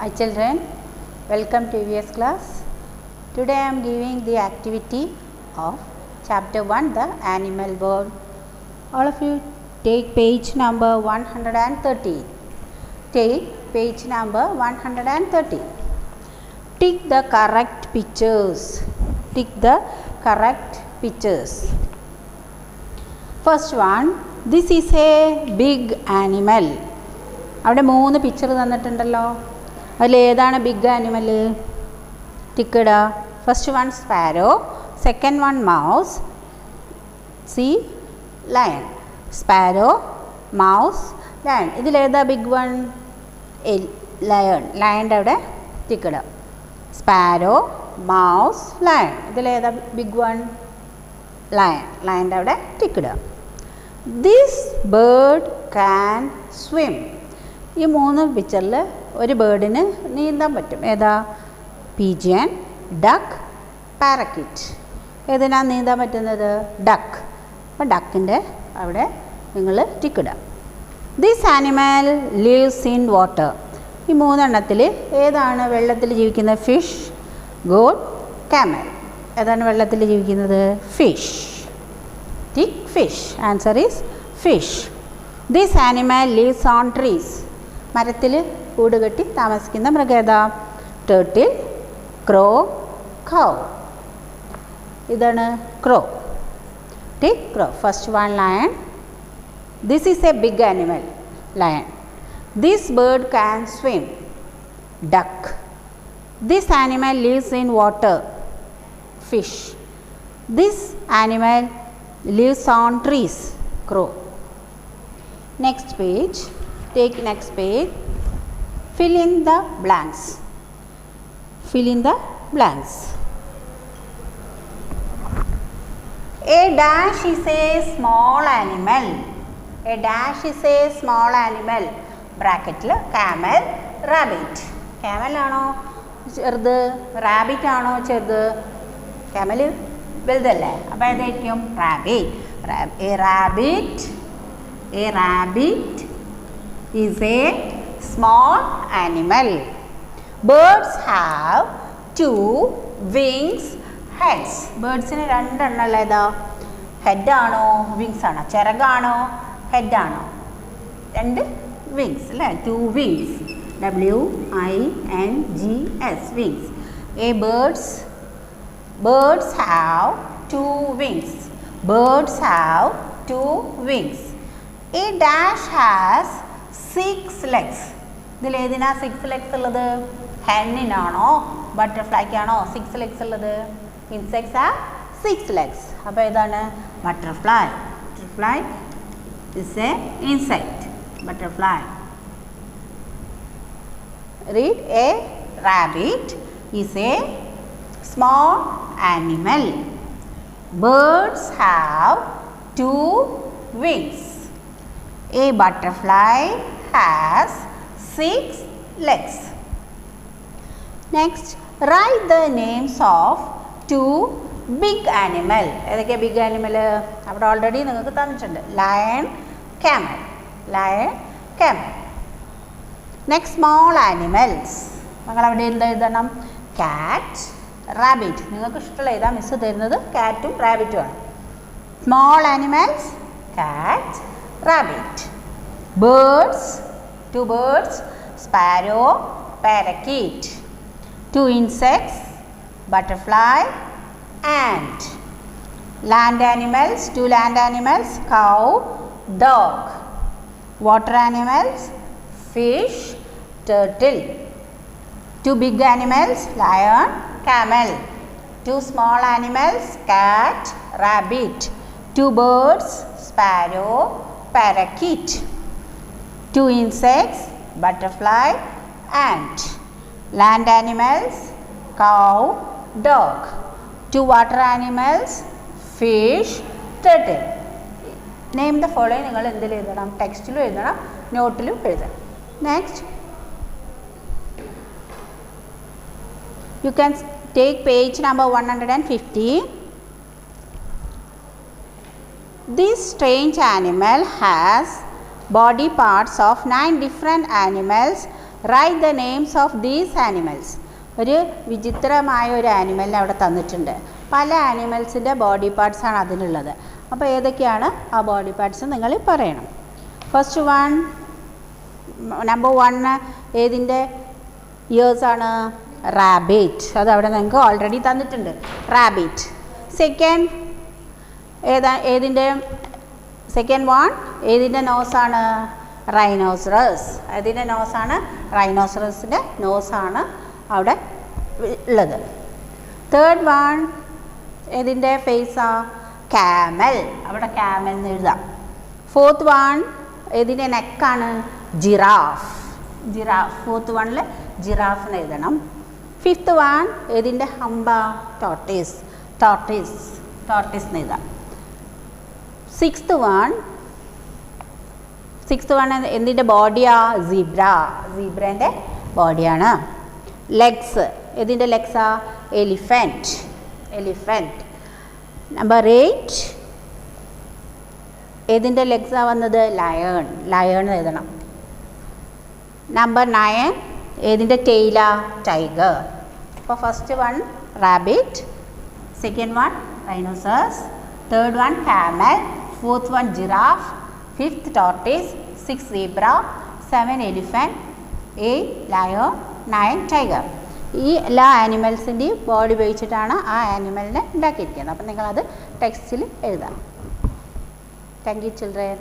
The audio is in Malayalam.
Hi children, welcome to EVS class. Today I am giving the activity of chapter 1, the animal world. All of you take page number 130. Take page number 130. Tick the correct pictures. Tick the correct pictures. First one, this is a big animal. അവിടെ 3 പിക്ചർ തന്നിട്ടുണ്ടല്ലോ. അതിലേതാണ് ബിഗ് ആനിമൽ? ടിക്കട. First one sparrow, second one mouse, C lion. Sparrow, mouse, lion. ഇതിലേതാ ബിഗ് വൺ? ലയൺ. ലയൻ്റെ അവിടെ ടിക്കട. Sparrow, mouse, lion. ഇതിലേതാ ബിഗ് വൺ? ലയൺ. ലയൻ്റെ അവിടെ ടിക്കട. This bird can swim. ഈ 3 പിക്ചറിൽ ഒരു ബേർഡിന് നീന്താൻ പറ്റും. ഏതാ? Pigeon, duck, പാരക്കിറ്റ്. ഏതിനാണ് നീന്താൻ പറ്റുന്നത്? ഡക്ക്. അപ്പോൾ ഡക്കിൻ്റെ അവിടെ നിങ്ങൾ ടിക്കിടുക. This animal lives in water. ഈ 3 എണ്ണത്തിൽ ഏതാണ് വെള്ളത്തിൽ ജീവിക്കുന്നത്? Fish, goat, camel. ഏതാണ് വെള്ളത്തിൽ ജീവിക്കുന്നത്? Fish. Tick fish. Answer is fish. This animal lives on trees. മരത്തിൽ കൂട് കെട്ടി താമസിക്കുന്ന മൃഗേത? Turtle, crow, cow. ഇതാണ് crow. Tick crow. First one lion. This is a big animal. Lion. This bird can swim. Duck. This animal lives in water. Fish. This animal lives on trees. Crow. Next page. Take next page. Fill in the blanks. Fill in the blanks. A dash is a small animal. A dash is a small animal. Bracket la camel, rabbit. Camel ആണോ ചെറുത്? റാബിറ്റ് ആണോ ചെറുത്? camel വലുതല്ലേ? അപ്പോൾ ഏതായിരിക്കും? Rabbit. A rabbit is a small animal. Birds have 2 wings, heads. ബേർഡ്സിന് 2 എണ്ണമല്ല. ഏതാ? ഹെഡ് ആണോ വിങ്സ് ആണോ? ചിറകാണോ ഹെഡ് ആണോ? 2 വിങ്സ് അല്ലേ? 2 wings. WINGS wings. Birds have 2 wings. Birds have 2 wings. A dash has 6 legs. ഇതിൽ ഏതിനാ 6 legs ഉള്ളത്? ഹെന്നിനാണോ ബട്ടർഫ്ലൈക്കാണോ 6 legs ഉള്ളത്? Insects have 6 legs. അപ്പോൾ ഏതാണ്? Butterfly. Butterfly is A insect. Butterfly. Read. A rabbit is a small animal. Birds have 2 wings. A butterfly has 6 legs. Next, write the names of 2 big animal. ഏതൊക്കെയാണ് ബിഗ് ആനിമൽ? അവിടെ ഓൾറെഡി നിങ്ങൾക്ക് തന്നിട്ടുണ്ട്. Lion, camel. Lion, camel. Next small animals. നിങ്ങൾ അവിടെ എന്താ എഴുതണം? കാറ്റ്, റാബിറ്റ്. നിങ്ങൾക്ക് ഇഷ്ടമുള്ള ഏതാ മിസ് തരുന്നത്? കാറ്റും റാബിറ്റും ആണ്. സ്മോൾ ആനിമൽസ്, കാറ്റ്, rabbit. Birds, 2 birds, sparrow, parakeet. 2 insects, butterfly, ant. Land animals, 2 land animals, cow, dog. Water animals, fish, turtle. 2 big animals, lion, camel. 2 small animals, cat, rabbit. 2 birds, sparrow, parakeet. 2 insects, butterfly, ant. Land animals, cow, dog. 2 water animals, fish, turtle. Name the following. നിങ്ങൾ എന്തിൽ എഴുതണം? ടെക്സ്റ്റിലും എഴുതണം, നോട്ടിലും എഴുതണം. Next, you can take page number 150. This strange animal has body parts of 9 different animals write the names of these animals. ഒരു വിചിത്രമായ ഒരു ആനിമലിനെ അവിടെ തന്നിട്ടുണ്ട്. പല ആനിമൽസിൻ്റെ ബോഡി പാർട്സാണ് അതിനുള്ളത്. അപ്പോൾ ഏതൊക്കെയാണ് ആ ബോഡി പാർട്സ് നിങ്ങൾ പറയണം. ഫസ്റ്റ് വൺ, നമ്പർ 1 ഏതിൻ്റെ ഇയേഴ്സാണ്? റാബിറ്റ്. അതവിടെ നിങ്ങൾക്ക് ഓൾറെഡി തന്നിട്ടുണ്ട്, റാബിറ്റ്. സെക്കൻഡ് ഏതിൻ്റെ സെക്കൻഡ് വൺ ഏതിൻ്റെ നോസാണ്? റൈനോസറസ്. ഏതിൻ്റെ നോസാണ്? റൈനോസറസിൻ്റെ നോസാണ് അവിടെ ഉള്ളത്. തേർഡ് വൺ ഏതിൻ്റെ ഫേസാ? ക്യാമൽ. അവിടെ ക്യാമൽ എന്ന് എഴുതാം. ഫോർത്ത് വൺ ഏതിൻ്റെ നെക്കാണ്? ജിറാഫ്. ജിറാഫ്. ഫോർത്ത് വണ്ണിൽ ജിറാഫ് എന്ന് എഴുതണം. ഫിഫ്ത്ത് വൺ ഏതിൻ്റെ ഹമ്പ? ടോർട്ടീസ്. ടോർട്ടീസ്. ടോർട്ടീസ് എന്ന് എഴുതാം. സിക്സ്ത് വൺ എന്തിൻ്റെ ബോഡിയാ? സീബ്ര. സീബ്രേൻ്റെ ബോഡിയാണ്. ലെഗ്സ് ഏതിൻ്റെ ലെഗ്സാ? എലിഫൻറ്റ്. എലിഫൻറ്റ്. നമ്പർ 8 ഏതിൻ്റെ ലെഗ്സാണ് വന്നത്? ലയൺ. ലയൺ എഴുതണം. നമ്പർ 9 ഏതിൻ്റെ ടെയിലാ? ടൈഗർ. അപ്പോൾ first one rabbit, second one rhinoceros, third one camel, fourth one giraffe, fifth tortoise, 6 zebra, 7 elephant, 8 lion, 9 tiger. ഈ എല്ലാ ആനിമൽസിൻ്റെയും ബോഡി ഉപയോഗിച്ചിട്ടാണ് ആ ആനിമലിനെ ഉണ്ടാക്കിയിരിക്കുന്നത്. അപ്പം നിങ്ങളത് ടെക്സ്റ്റിൽ എഴുതാം. Thank you children.